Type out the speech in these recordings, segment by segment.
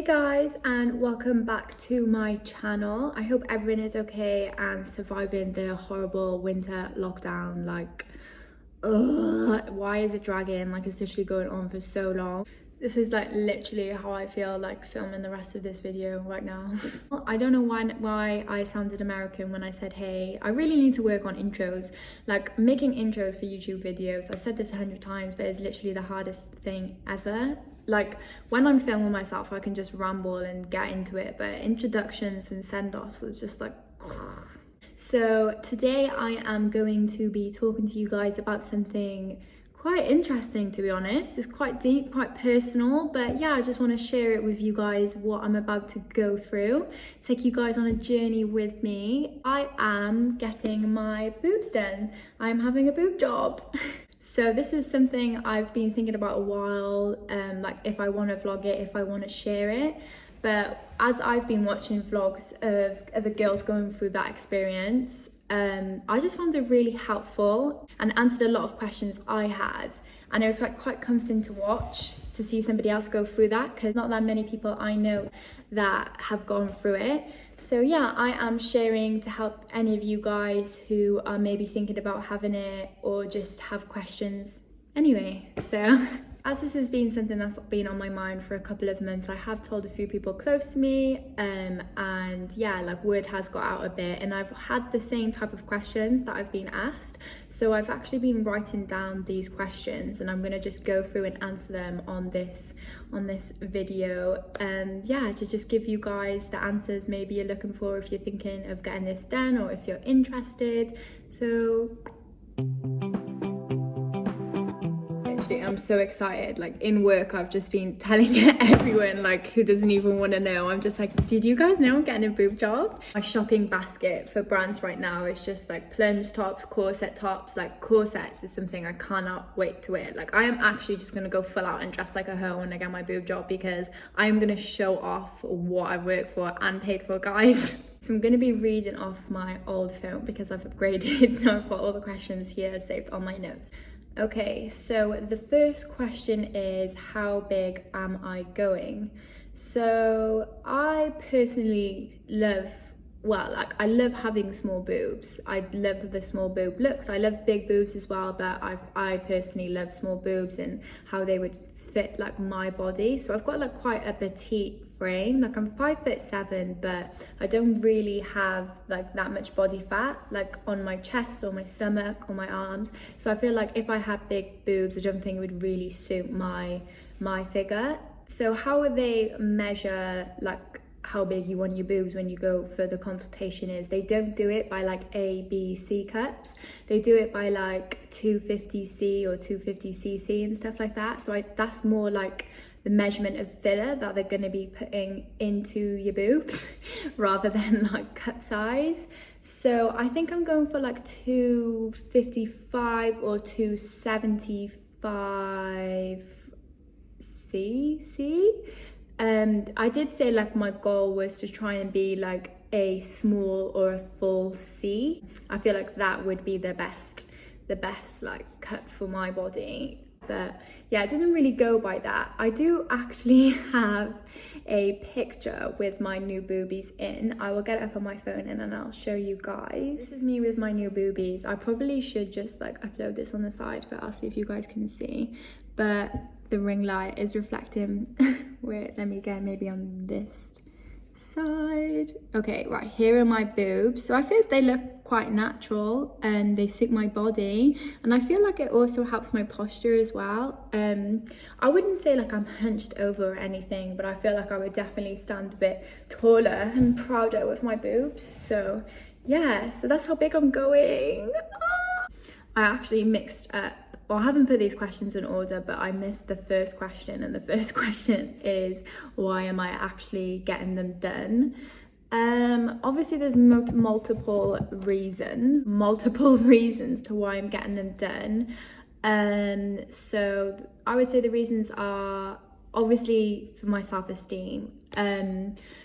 Hey guys, and welcome back to my channel. I hope everyone is okay and surviving the horrible winter lockdown. Why is it dragging? It's literally going on for so long. This is literally how I feel filming the rest of this video right now. I don't know why I sounded American when I said hey. I really need to work on intros, making intros for YouTube videos. I've said this 100 times, but it's literally the hardest thing ever. When I'm filming myself, I can just ramble and get into it, but introductions and send-offs is just So today I am going to be talking to you guys about something quite interesting, to be honest. It's quite deep, quite personal, but yeah, I just want to share it with you guys, what I'm about to go through, take you guys on a journey with me. I am getting my boobs done. I'm having a boob job. So this is something I've been thinking about a while, if I want to vlog it, if I want to share it. But as I've been watching vlogs of other girls going through that experience, I just found it really helpful and answered a lot of questions I had. And it was quite comforting to watch, to see somebody else go through that, because not that many people I know that have gone through it. So yeah, I am sharing to help any of you guys who are maybe thinking about having it or just have questions. Anyway, so as this has been something that's been on my mind for a couple of months, I have told a few people close to me, and yeah, word has got out a bit, and I've had the same type of questions that I've been asked. So I've actually been writing down these questions, and I'm gonna just go through and answer them on this video. Yeah, to just give you guys the answers maybe you're looking for if you're thinking of getting this done or if you're interested. So I'm so excited. In work, I've just been telling everyone who doesn't even want to know. I'm just did you guys know I'm getting a boob job? My shopping basket for brands right now is just plunge tops, corset tops. Corsets is something I cannot wait to wear. I am actually just gonna go full out and dress like a hoe when I get my boob job, because I'm gonna show off what I've worked for and paid for, guys. So I'm going to be reading off my old phone because I've upgraded, so I've got all the questions here saved on my notes. Okay, so the first question is, how big am I going? So I personally love, I love having small boobs. I love the small boob looks. I love big boobs as well, but I personally love small boobs and how they would fit my body. So I've got quite a petite frame. I'm 5'7", but I don't really have that much body fat on my chest or my stomach or my arms. So I feel if I had big boobs, I don't think it would really suit my figure. So how would they measure how big you want your boobs when you go for the consultation? Is they don't do it by A, B, C cups. They do it by 250C or 250cc and stuff like that. So that's more the measurement of filler that they're going to be putting into your boobs rather than cup size. So I think I'm going for 255 or 275cc. I did say my goal was to try and be a small or a full C. I feel that would be the best cut for my body. But yeah, it doesn't really go by that. I do actually have a picture with my new boobies in. I will get it up on my phone and then I'll show you guys. This is me with my new boobies. I probably should just upload this on the side, but I'll see if you guys can see. But the ring light is reflecting. Wait, let me get maybe on this side. Okay, right, here are my boobs. So I feel they look quite natural and they suit my body, and I feel it also helps my posture as well. I wouldn't say I'm hunched over or anything, but I feel I would definitely stand a bit taller and prouder with my boobs. So yeah, so that's how big I'm going. I actually mixed up, well, I haven't put these questions in order, but I missed the first question, and the first question is, why am I actually getting them done? Obviously there's multiple reasons to why I'm getting them done. So I would say the reasons are obviously for my self-esteem.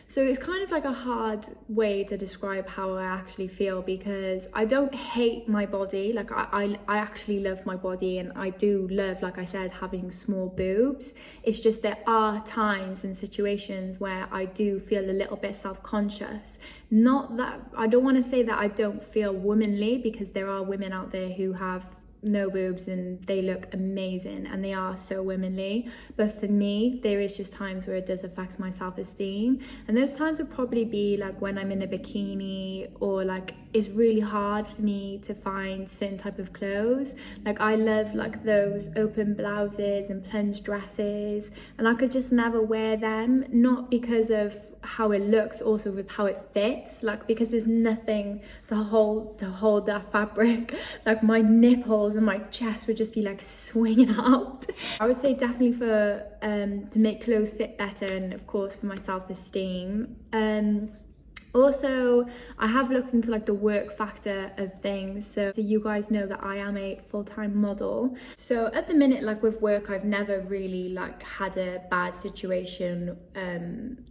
So it's kind of like a hard way to describe how I actually feel, because I don't hate my body. Like I actually love my body, and I do love, like I said, having small boobs. It's just there are times and situations where I do feel a little bit self-conscious. Not that, I don't want to say that I don't feel womanly, because there are women out there who have no boobs and they look amazing and they are so womanly, but for me there is just times where it does affect my self-esteem, and those times would probably be like when I'm in a bikini, or like it's really hard for me to find certain type of clothes. Like I love like those open blouses and plunge dresses, and I could just never wear them, not because of how it looks, also with how it fits, like because there's nothing to hold that fabric. Like my nipples and my chest would just be like swinging out. I would say definitely for to make clothes fit better, and of course for my self-esteem. Also, I have looked into like the work factor of things. So you guys know that I am a full-time model. So at the minute, like with work, I've never really like had a bad situation.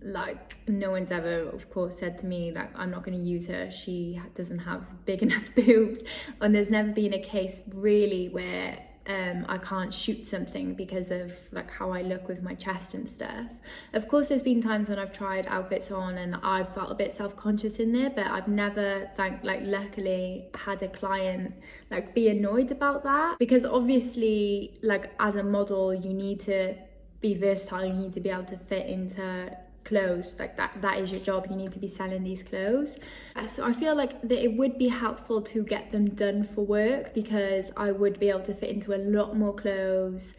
Like no one's ever, of course, said to me like I'm not going to use her, she doesn't have big enough boobs. And there's never been a case really where I can't shoot something because of like how I look with my chest and stuff. Of course there's been times when I've tried outfits on and I've felt a bit self-conscious in there, but I've never luckily had a client like be annoyed about that, because obviously like as a model you need to be versatile, you need to be able to fit into clothes, like that is your job, you need to be selling these clothes. So I feel like that it would be helpful to get them done for work, because I would be able to fit into a lot more clothes.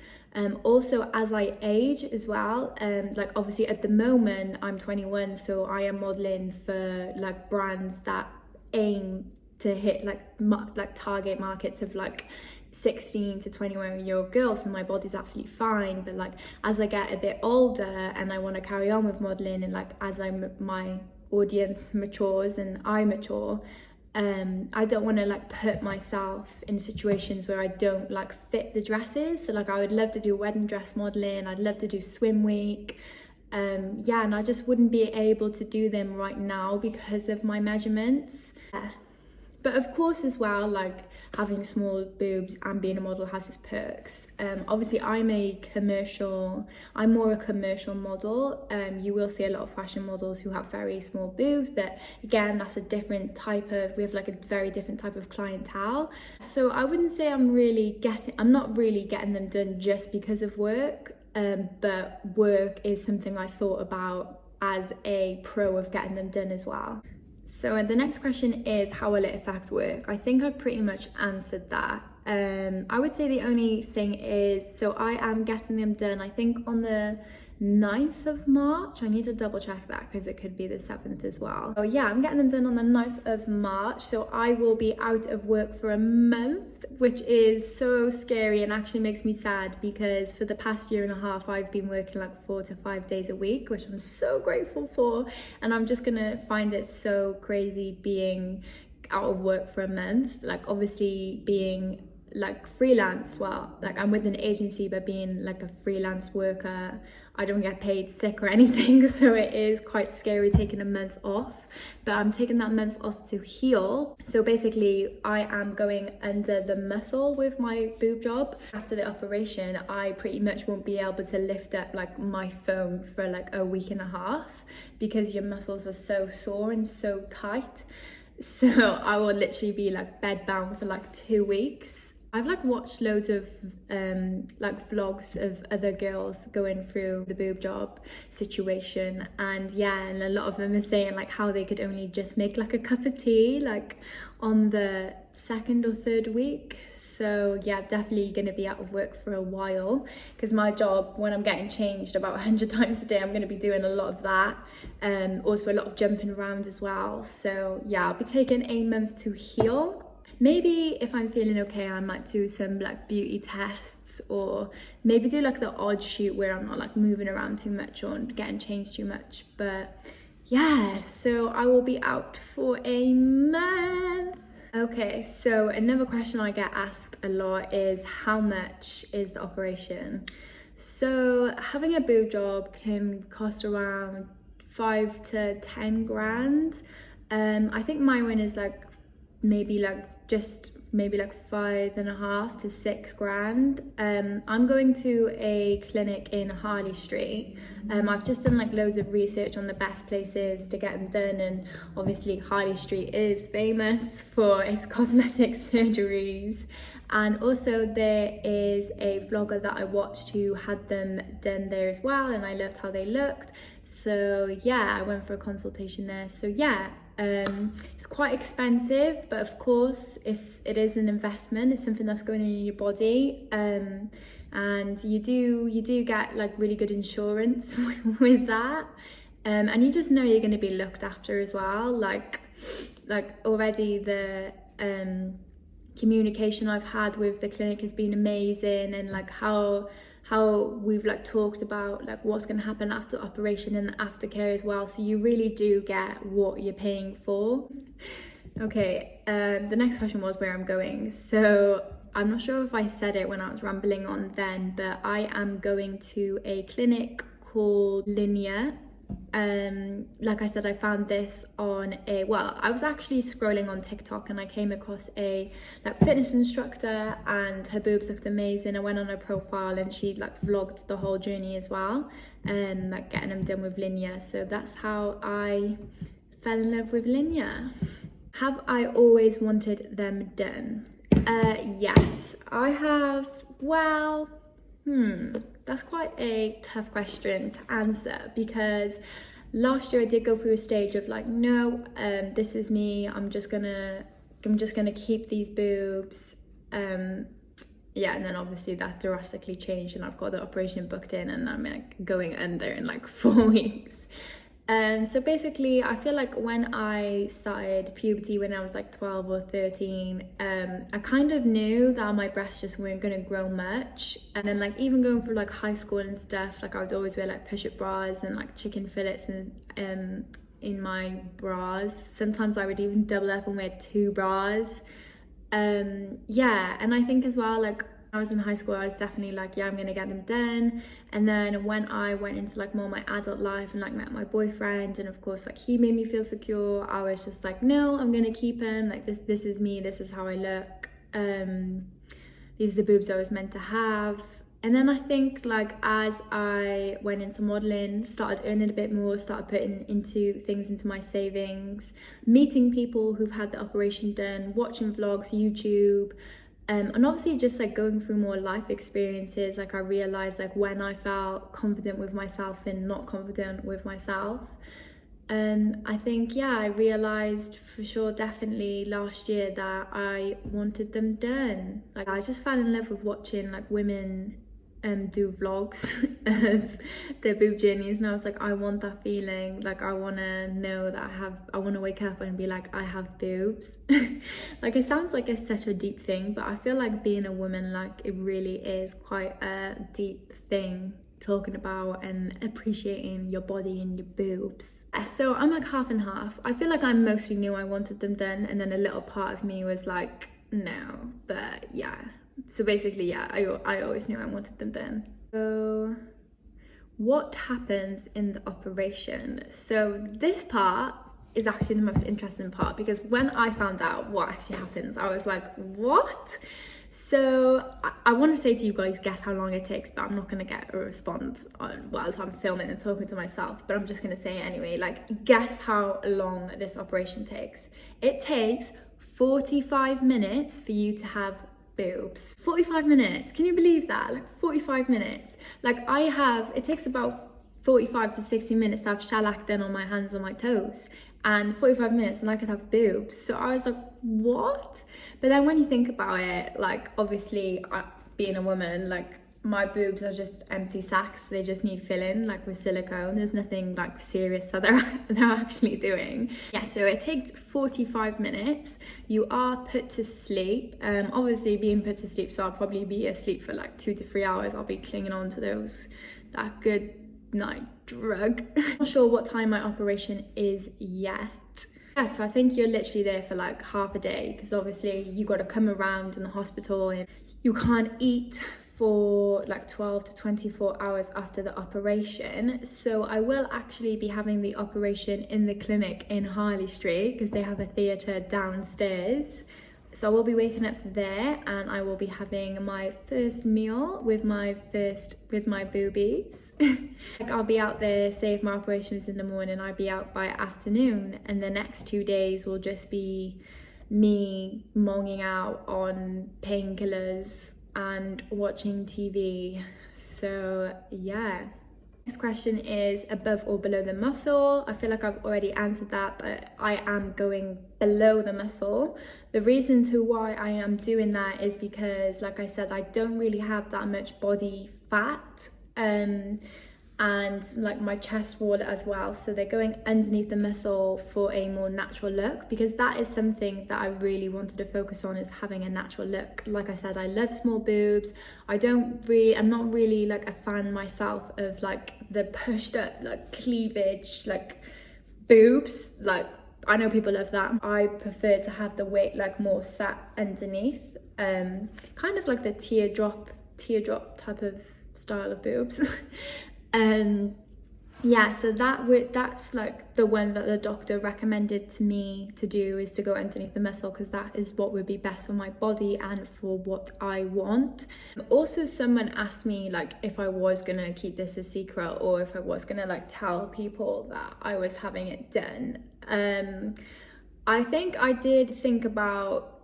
Also as I age as well, like obviously at the moment I'm 21, so I am modeling for like brands that aim to hit like target markets of like 16 to 21-year-old girls, so my body's absolutely fine. But like as I get a bit older and I want to carry on with modeling, and like as my audience matures and I mature, I don't want to like put myself in situations where I don't like fit the dresses. So like I would love to do wedding dress modeling, I'd love to do swim week, yeah, and I just wouldn't be able to do them right now because of my measurements. But of course as well, like having small boobs and being a model has its perks. Obviously I'm more a commercial model. You will see a lot of fashion models who have very small boobs, but again, that's a different type of, we have like a very different type of clientele. So I wouldn't say I'm not really getting them done just because of work, but work is something I thought about as a pro of getting them done as well. So the next question is, how will it affect work? I think I pretty much answered that. I would say the only thing is, so I am getting them done, I think on the 9th of March. I need to double check that because it could be the 7th as well. Oh yeah, I'm getting them done on the 9th of March. So I will be out of work for a month, which is so scary and actually makes me sad, because for the past year and a half I've been working like 4 to 5 days a week, which I'm so grateful for. And I'm just gonna find it so crazy being out of work for a month. Like obviously being like freelance, well, like I'm with an agency, but being like a freelance worker, I don't get paid sick or anything, so it is quite scary taking a month off. But I'm taking that month off to heal. So basically I am going under the muscle with my boob job. After the operation, I pretty much won't be able to lift up like my phone for like a week and a half, because your muscles are so sore and so tight. So I will literally be like bed bound for like 2 weeks. I've like watched loads of like vlogs of other girls going through the boob job situation, and yeah, and a lot of them are saying like how they could only just make like a cup of tea like on the 2nd or 3rd week. So yeah, definitely gonna be out of work for a while, because my job, when I'm getting changed about 100 times a day, I'm gonna be doing a lot of that, also a lot of jumping around as well. So yeah, I'll be taking a month to heal. Maybe if I'm feeling okay, I might do some like beauty tests, or maybe do like the odd shoot where I'm not like moving around too much or getting changed too much. But yeah, so I will be out for a month. Okay, so another question I get asked a lot is, how much is the operation? So having a boob job can cost around 5 to 10 grand. I think my one is like maybe like 5.5 to 6 grand. I'm going to a clinic in Harley Street. I've just done like loads of research on the best places to get them done, and obviously Harley Street is famous for its cosmetic surgeries. And also there is a vlogger that I watched who had them done there as well, and I loved how they looked. So yeah, I went for a consultation there. So yeah, it's quite expensive, but of course it is an investment. It's something that's going in your body, and you do get like really good insurance with that, and you just know you're going to be looked after as well. Like already the communication I've had with the clinic has been amazing, and like how we've like talked about like what's going to happen after operation and aftercare as well, so you really do get what you're paying for. Okay, the next question was where I'm going. So I'm not sure if I said it when I was rambling on then, but I am going to a clinic called Linear. Like I said, I found this on I was actually scrolling on TikTok and I came across a like fitness instructor, and her boobs looked amazing. I went on her profile and she like vlogged the whole journey as well, and like getting them done with Linear. So that's how I fell in love with Linear. Have I always wanted them done? Yes, I have. Well, that's quite a tough question to answer, because last year I did go through a stage of like, no, this is me. I'm just gonna keep these boobs. Yeah, and then obviously that drastically changed, and I've got the operation booked in, and I'm like going under in like 4 weeks. So basically I feel like when I started puberty when I was like 12 or 13, I kind of knew that my breasts just weren't going to grow much. And then like even going through like high school and stuff, like I would always wear like push-up bras and like chicken fillets and in my bras. Sometimes I would even double up and wear 2 bras. Yeah, and I think as well, like I was in high school, I was definitely like, yeah, I'm gonna get them done. And then when I went into like more my adult life and like met my boyfriend, and of course like he made me feel secure, I was just like, no, I'm gonna keep him. Like this is me, this is how I look. These are the boobs I was meant to have. And then I think like as I went into modeling, started earning a bit more, started putting into my savings, meeting people who've had the operation done, watching vlogs, YouTube, and obviously just like going through more life experiences, like I realized like when I felt confident with myself and not confident with myself. I think, yeah, I realized for sure definitely last year that I wanted them done. Like I just fell in love with watching like women do vlogs of their boob journeys, and I was like, I want that feeling. Like I want to know that I want to wake up and be like, I have boobs. Like it sounds like it's such a deep thing, but I feel like being a woman, like it really is quite a deep thing, talking about and appreciating your body and your boobs. So I'm like half and half. I feel like I mostly knew I wanted them done, and then a little part of me was like, no. But yeah, so basically, yeah, I always knew I wanted them done. So what happens in the operation? So this part is actually the most interesting part, because when I found out what actually happens, I was like, what? So I want to say to you guys, guess how long it takes, but I'm not going to get a response while I'm filming and talking to myself, but I'm just going to say it anyway. Like, guess how long this operation takes. It takes 45 minutes for you to have boobs. 45 minutes. Can you believe that? Like 45 minutes. Like it takes about 45 to 60 minutes to have shellac done on my hands and my toes, and 45 minutes and I could have boobs. So I was like, what? But then when you think about it, like obviously being a woman, like my boobs are just empty sacs. They just need filling, like with silicone. There's nothing like serious that they're actually doing. Yeah, so it takes 45 minutes. You are put to sleep. Obviously being put to sleep, so I'll probably be asleep for like 2 to 3 hours. I'll be clinging on to that good night drug. I'm not sure what time my operation is yet. Yeah, so I think you're literally there for like half a day, because obviously you got to come around in the hospital and you can't eat for like 12 to 24 hours after the operation. So I will actually be having the operation in the clinic in Harley Street because they have a theatre downstairs. So I will be waking up there and I will be having my first meal with my boobies. Like I'll be out there, say if my operation is in the morning, I'll be out by afternoon, and the next 2 days will just be me monging out on painkillers and watching TV. So yeah. Next question is above or below the muscle. I feel like I've already answered that, but I am going below the muscle. The reason to why I am doing that is because, like I said, I don't really have that much body fat, and like my chest wall as well, so they're going underneath the muscle for a more natural look, because that is something that I really wanted to focus on, is having a natural look. Like I said, I love small boobs. I'm not really like a fan myself of like the pushed up like cleavage like boobs. Like I know people love that. I prefer to have the weight like more sat underneath, kind of like the teardrop type of style of boobs. Yeah, so that's like the one that the doctor recommended to me to do, is to go underneath the muscle, because that is what would be best for my body and for what I want. Also, someone asked me like if I was gonna keep this a secret or if I was gonna like tell people that I was having it done. I think I did think about,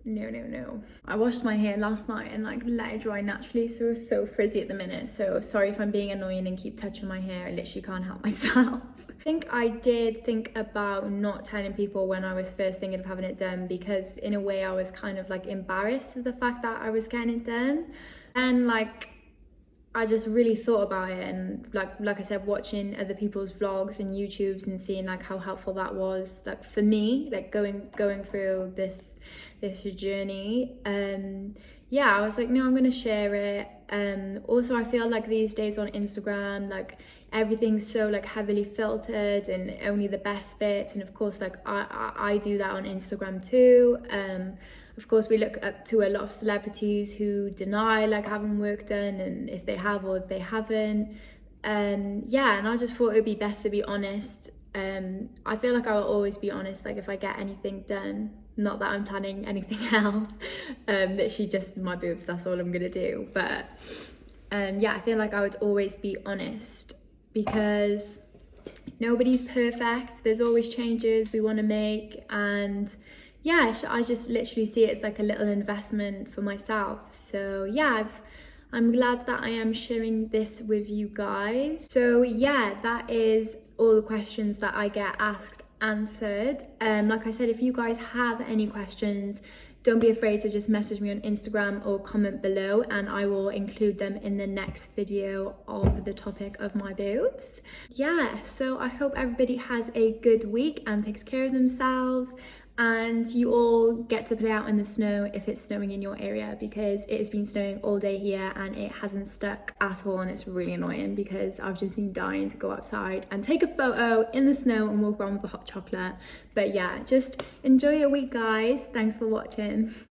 no. I washed my hair last night and like let it dry naturally, so it's so frizzy at the minute. So sorry if I'm being annoying and keep touching my hair. I literally can't help myself. I think I did think about not telling people when I was first thinking of having it done, because in a way I was kind of like embarrassed of the fact that I was getting it done. And like I just really thought about it, and like I said, watching other people's vlogs and YouTubes and seeing like how helpful that was, like for me, like going through this journey. Yeah, I was like, no, I'm gonna share it. Also, I feel like these days on Instagram, like everything's so like heavily filtered and only the best bits, and of course like I do that on Instagram too. Of course, we look up to a lot of celebrities who deny like having work done, and if they have or if they haven't. Yeah, and I just thought it would be best to be honest. I feel like I will always be honest, like if I get anything done. Not that I'm planning anything else, literally just my boobs, that's all I'm gonna do. But yeah, I feel like I would always be honest, because nobody's perfect. There's always changes we want to make, and yeah, I just literally see it as like a little investment for myself. So yeah, I'm glad that I am sharing this with you guys. So yeah, that is all the questions that I get asked answered. Like I said, if you guys have any questions, don't be afraid to just message me on Instagram or comment below, and I will include them in the next video of the topic of my boobs. Yeah, so I hope everybody has a good week and takes care of themselves, and you all get to play out in the snow if it's snowing in your area, because it has been snowing all day here and it hasn't stuck at all, and it's really annoying because I've just been dying to go outside and take a photo in the snow and walk around with a hot chocolate. But yeah, just enjoy your week, guys. Thanks for watching.